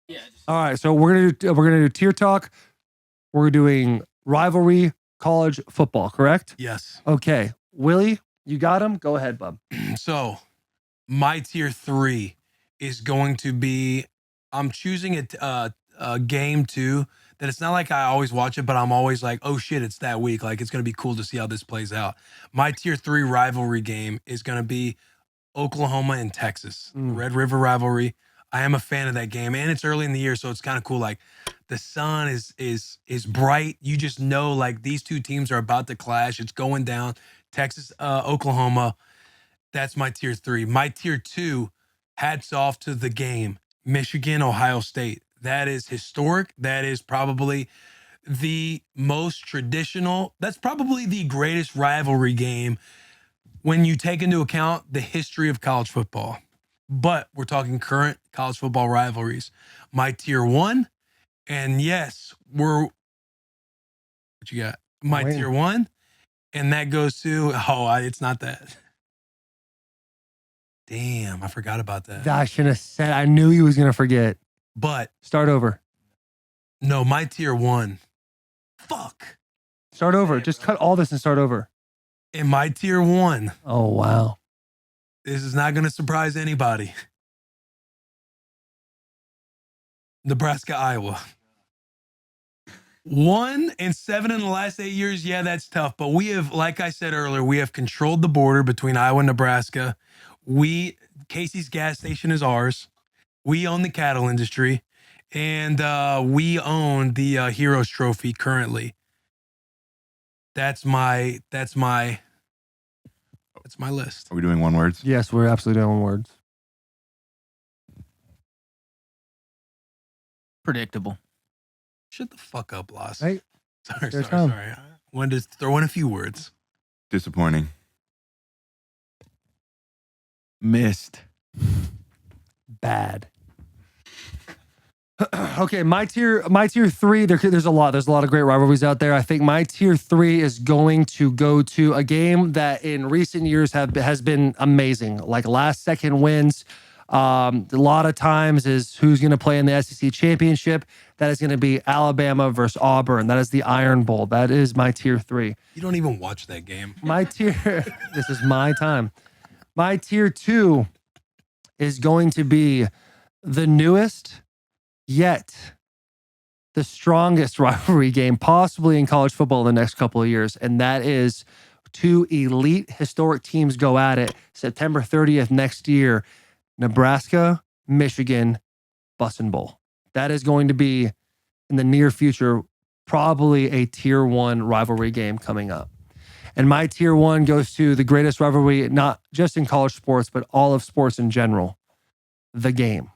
Yeah. All right, so we're gonna do tier talk. We're doing rivalry college football, correct? Yes. Okay, Willie, you got him. Go ahead, bub. So my tier 3 is going to be. I'm choosing a game too. That it's not like I always watch it, but I'm always like, oh shit, it's that week. Like it's gonna be cool to see how this plays out. My tier 3 rivalry game is gonna be Oklahoma and Texas, Red River rivalry. I am a fan of that game, and it's early in the year, so it's kind of cool. Like the sun is bright. You just know like these two teams are about to clash. It's going down. Texas, Oklahoma. That's my tier 3. My tier 2, hats off to the game. Michigan, Ohio State. That is historic. That is probably the most traditional. That's probably the greatest rivalry game when you take into account the history of college football. But we're talking current college football rivalries. My tier 1, and yes, what you got? My tier 1, and that goes to, it's not that. Damn, I forgot about that. I shouldn't have said. I knew he was gonna forget. But Start over. no, my tier 1. Fuck. Start over. Just cut all this and start over. In my tier 1. Oh wow. This is not going to surprise anybody. Nebraska, Iowa. 1-7 in the last 8 years. Yeah, that's tough. But we have, like I said earlier, we have controlled the border between Iowa and Nebraska. Casey's gas station is ours. We own the cattle industry, and we own the Heroes Trophy currently. That's my list. Are we doing one words? Yes, we're absolutely doing words. Predictable. Shut the fuck up, Loss. Hey, sorry. I wanted to throw in a few words. Disappointing. Missed. Bad. Okay, my tier 3. There's a lot of great rivalries out there. I think my tier 3 is going to go to a game that in recent years has been amazing, like last second wins. A lot of times is who's going to play in the SEC championship. That is going to be Alabama versus Auburn. That is the Iron Bowl. That is my tier 3. You don't even watch that game. My tier. This is my time. My tier 2 is going to be the newest, yet the strongest rivalry game possibly in college football in the next couple of years. And that is two elite historic teams go at it September 30th next year. Nebraska, Michigan, Bussin Bowl. That is going to be in the near future, probably a tier 1 rivalry game coming up. And my tier 1 goes to the greatest rivalry, not just in college sports, but all of sports in general. The game.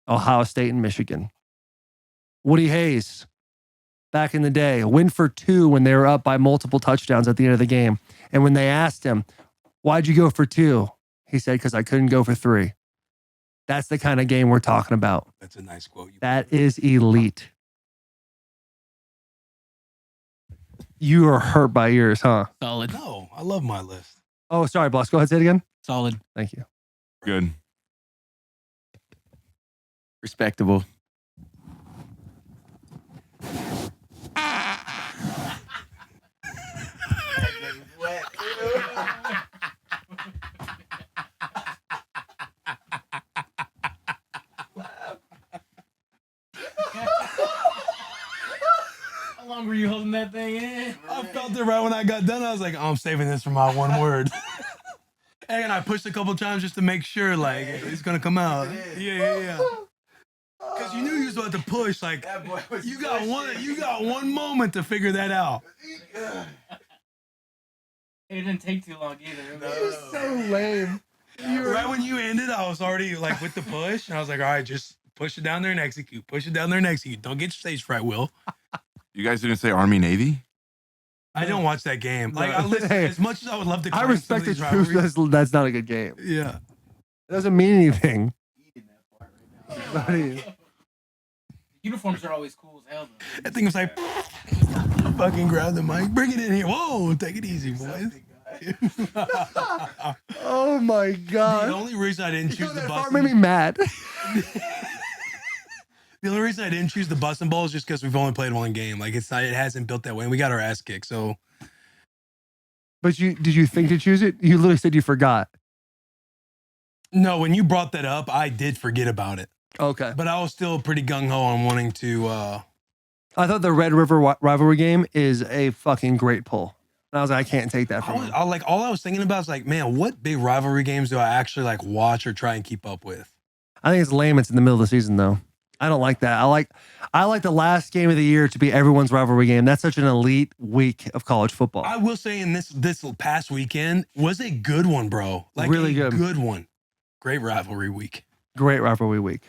Ohio State and Michigan. Woody Hayes, back in the day, win for 2 when they were up by multiple touchdowns at the end of the game. And when they asked him, why'd you go for 2? He said, because I couldn't go for 3. That's the kind of game we're talking about. That's a nice quote. That is elite. You are hurt by yours, huh? Solid. No, I love my list. Oh, sorry, boss. Go ahead, say it again. Solid. Thank you. Good. Respectable. How long were you holding that thing in? I felt it right when I got done. I was like, oh, I'm saving this for my one word. And I pushed a couple times just to make sure, like, it's going to come out. Yeah. Because you knew you was about to push. Like, you got one moment to figure that out. It didn't take too long either. You're so lame. Right when you ended, I was already, like, with the push. And I was like, all right, just push it down there and execute. Push it down there and execute. Don't get stage fright, Will. You guys didn't say Army Navy? I don't watch that game. Like, I listen, Hey, as much as I would love to I claim respect some the of these truth. rivalries. That's not a good game. Yeah. It doesn't mean anything. Uniforms are always cool as hell, though. That thing was like, fucking grab the mic. Bring it in here. Whoa, take it easy, boys. Oh, my God. The only reason I didn't choose the That bus. part made me mad. The only reason I didn't choose the Bussin' Bowl is just because we've only played one game. Like it hasn't built that way. And we got our ass kicked. So, But did you think to choose it? You literally said you forgot. no, when you brought that up, I did forget about it. Okay. But I was still pretty gung ho on wanting to. I thought the Red River rivalry game is a fucking great pull. And I was like, I can't take that from him. All I was thinking about is like, man, what big rivalry games do I actually like watch or try and keep up with? I think it's lame. It's in the middle of the season, though. I don't like that. I like the last game of the year to be everyone's rivalry game. That's such an elite week of college football. I will say, in this past weekend was a good one, bro. Like really a good good one. Great rivalry week. Great rivalry week.